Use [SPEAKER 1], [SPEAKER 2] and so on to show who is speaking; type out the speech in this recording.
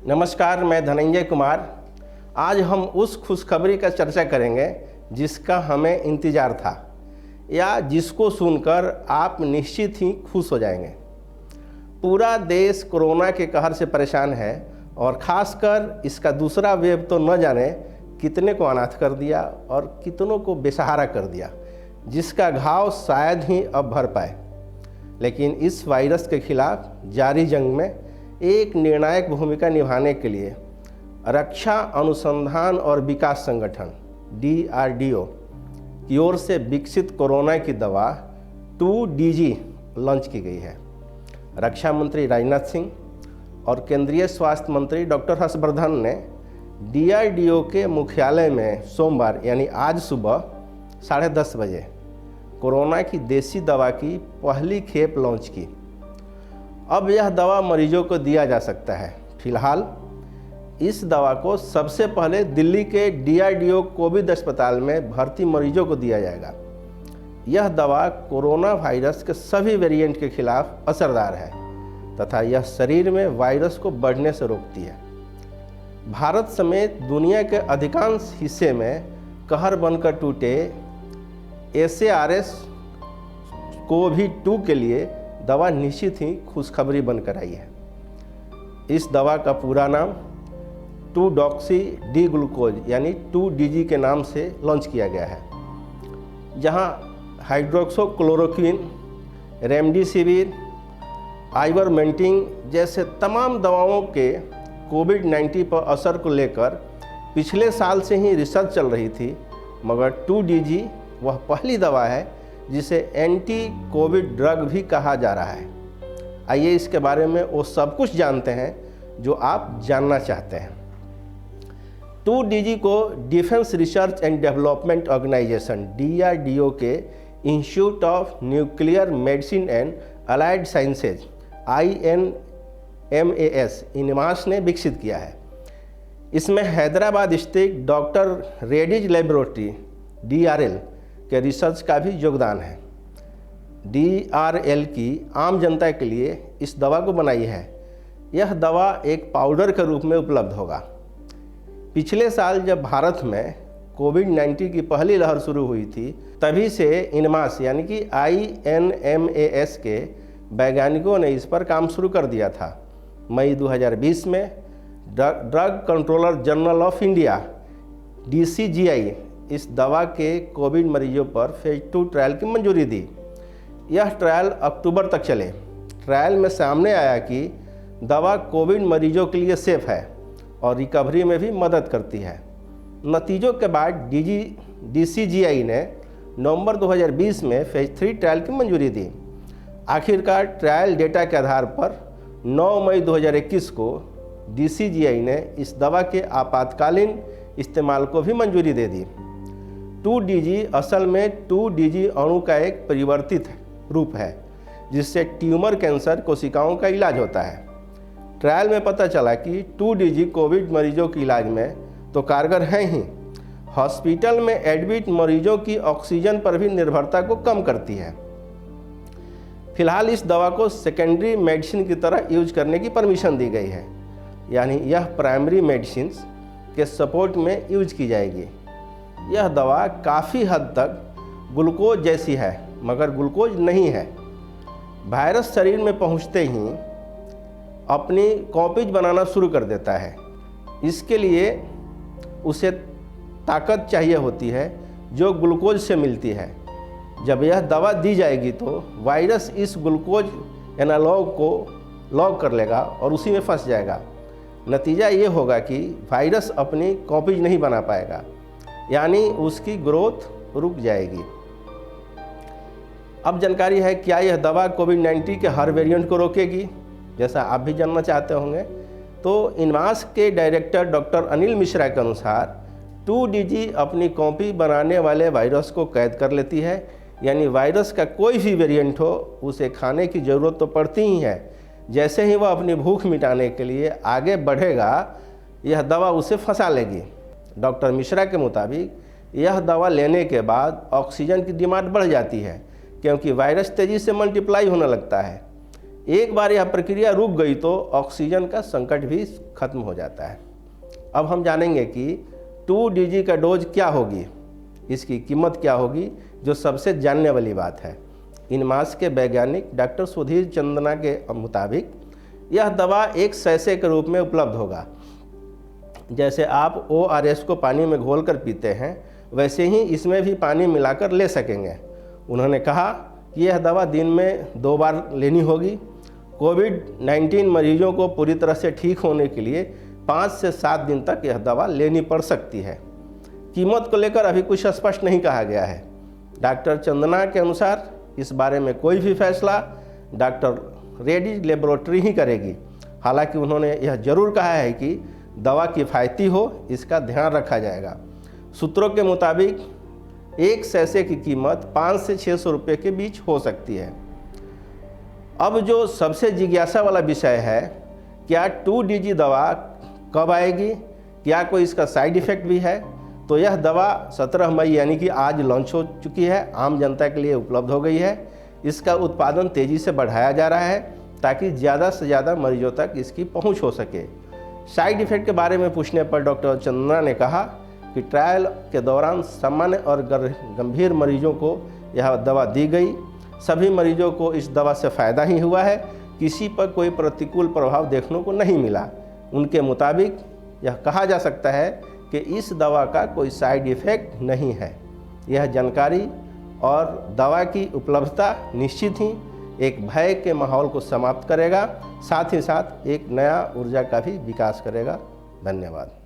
[SPEAKER 1] नमस्कार, मैं धनंजय कुमार। आज हम उस खुशखबरी का चर्चा करेंगे जिसका हमें इंतज़ार था या जिसको सुनकर आप निश्चित ही खुश हो जाएंगे। पूरा देश कोरोना के कहर से परेशान है और ख़ासकर इसका दूसरा वेव तो न जाने कितने को अनाथ कर दिया और कितनों को बेसहारा कर दिया, जिसका घाव शायद ही अब भर पाए। लेकिन इस वायरस के खिलाफ जारी जंग में एक निर्णायक भूमिका निभाने के लिए रक्षा अनुसंधान और विकास संगठन DRDO की ओर से विकसित कोरोना की दवा 2DG लॉन्च की गई है। रक्षा मंत्री राजनाथ सिंह और केंद्रीय स्वास्थ्य मंत्री डॉक्टर हर्षवर्धन ने DRDO के मुख्यालय में सोमवार यानी आज सुबह 10:30 बजे कोरोना की देसी दवा की पहली खेप लॉन्च की। अब यह दवा मरीजों को दिया जा सकता है। फिलहाल इस दवा को सबसे पहले दिल्ली के DRDO कोविड अस्पताल में भर्ती मरीजों को दिया जाएगा। यह दवा कोरोना वायरस के सभी वेरिएंट के खिलाफ असरदार है तथा यह शरीर में वायरस को बढ़ने से रोकती है। भारत समेत दुनिया के अधिकांश हिस्से में कहर बनकर टूटे SARS-CoV-2 के लिए दवा निश्चित ही खुशखबरी बनकर आई है। इस दवा का पूरा नाम 2-डॉक्सी डी ग्लूकोज यानी 2DG के नाम से लॉन्च किया गया है, जहां हाइड्रोक्सोक्लोरोक्विन, रेमडेसिविर, आइवरमेंटिन जैसे तमाम दवाओं के कोविड-19 पर असर को लेकर पिछले साल से ही रिसर्च चल रही थी, मगर 2DG वह पहली दवा है जिसे एंटी कोविड ड्रग भी कहा जा रहा है। आइए इसके बारे में वो सब कुछ जानते हैं जो आप जानना चाहते हैं। 2DG को defence research and development organisation DRDO के institute of nuclear medicine and allied sciences INMAS INMAS ने विकसित किया है। इसमें हैदराबाद स्थित डॉक्टर रेड्डीज लेबोरेटरी DRL के रिसर्च का भी योगदान है। DRL की आम जनता के लिए इस दवा को बनाई है। यह दवा एक पाउडर के रूप में उपलब्ध होगा। पिछले साल जब भारत में कोविड-19 की पहली लहर शुरू हुई थी, तभी से इनमास यानी कि INMAS के वैज्ञानिकों ने इस पर काम शुरू कर दिया था। मई 2020 में drug controller general of India DCGI इस दवा के कोविड मरीजों पर फेज 2 ट्रायल की मंजूरी दी। यह ट्रायल अक्टूबर तक चले। ट्रायल में सामने आया कि दवा कोविड मरीजों के लिए सेफ है और रिकवरी में भी मदद करती है। नतीजों के बाद DCGI ने नवंबर 2020 में फेज 3 ट्रायल की मंजूरी दी। आखिरकार ट्रायल डेटा के आधार पर 9 मई 2021 को DCGI ने इस दवा के आपातकालीन इस्तेमाल को भी मंजूरी दे दी। 2DG असल में 2DG अणु का एक परिवर्तित रूप है जिससे ट्यूमर कैंसर कोशिकाओं का इलाज होता है। ट्रायल में पता चला कि 2DG कोविड मरीजों के इलाज में तो कारगर है ही, हॉस्पिटल में एडमिट मरीजों की ऑक्सीजन पर भी निर्भरता को कम करती है। फिलहाल इस दवा को सेकेंडरी मेडिसिन की तरह यूज करने की परमिशन दी गई है, यानी यह प्राइमरी मेडिसिन के सपोर्ट में यूज की जाएगी। यह दवा काफ़ी हद तक ग्लूकोज जैसी है, मगर ग्लूकोज नहीं है। वायरस शरीर में पहुंचते ही अपनी कॉपीज बनाना शुरू कर देता है। इसके लिए उसे ताकत चाहिए होती है जो ग्लूकोज से मिलती है। जब यह दवा दी जाएगी तो वायरस इस ग्लूकोज एनालॉग को लॉक कर लेगा और उसी में फंस जाएगा। नतीजा ये होगा कि वायरस अपनी कॉपीज नहीं बना पाएगा, यानी उसकी ग्रोथ रुक जाएगी। अब जानकारी है, क्या यह दवा कोविड-19 के हर वेरिएंट को रोकेगी, जैसा आप भी जानना चाहते होंगे। तो इनमास के डायरेक्टर डॉक्टर अनिल मिश्रा के अनुसार 2DG अपनी कॉपी बनाने वाले वायरस को कैद कर लेती है, यानी वायरस का कोई भी वेरिएंट हो उसे खाने की ज़रूरत तो पड़ती ही है। जैसे ही वह अपनी भूख मिटाने के लिए आगे बढ़ेगा, यह दवा उसे फंसा लेगी। डॉक्टर मिश्रा के मुताबिक यह दवा लेने के बाद ऑक्सीजन की डिमांड बढ़ जाती है, क्योंकि वायरस तेज़ी से मल्टीप्लाई होने लगता है। एक बार यह प्रक्रिया रुक गई तो ऑक्सीजन का संकट भी खत्म हो जाता है। अब हम जानेंगे कि 2DG का डोज क्या होगी, इसकी कीमत क्या होगी, जो सबसे जानने वाली बात है। इनमास के वैज्ञानिक डॉक्टर सुधीर चंदना के मुताबिक यह दवा एक सैशे के रूप में उपलब्ध होगा। जैसे आप ORS को पानी में घोलकर पीते हैं, वैसे ही इसमें भी पानी मिलाकर ले सकेंगे। उन्होंने कहा कि यह दवा दिन में 2 बार लेनी होगी। कोविड-19 मरीजों को पूरी तरह से ठीक होने के लिए 5 से 7 दिन तक यह दवा लेनी पड़ सकती है। कीमत को लेकर अभी कुछ स्पष्ट नहीं कहा गया है। डॉक्टर चंदना के अनुसार इस बारे में कोई भी फैसला डॉक्टर रेड्डीज लेबोरेटरी ही करेगी। हालांकि उन्होंने यह जरूर कहा है कि दवा किफ़ायती हो, इसका ध्यान रखा जाएगा। सूत्रों के मुताबिक एक सैशे की कीमत 500 से 600 रुपये के बीच हो सकती है। अब जो सबसे जिज्ञासा वाला विषय है, क्या 2DG दवा कब आएगी, क्या कोई इसका साइड इफ़ेक्ट भी है? तो यह दवा 17 मई यानी कि आज लॉन्च हो चुकी है, आम जनता के लिए उपलब्ध हो गई है। इसका उत्पादन तेज़ी से बढ़ाया जा रहा है ताकि ज़्यादा से ज़्यादा मरीजों तक इसकी पहुंच हो सके। साइड इफ़ेक्ट के बारे में पूछने पर डॉक्टर चंदना ने कहा कि ट्रायल के दौरान सामान्य और गंभीर मरीजों को यह दवा दी गई। सभी मरीजों को इस दवा से फ़ायदा ही हुआ है, किसी पर कोई प्रतिकूल प्रभाव देखने को नहीं मिला। उनके मुताबिक यह कहा जा सकता है कि इस दवा का कोई साइड इफ़ेक्ट नहीं है। यह जानकारी और दवा की उपलब्धता निश्चित ही एक भय के माहौल को समाप्त करेगा, साथ ही साथ एक नया ऊर्जा का भी विकास करेगा। धन्यवाद।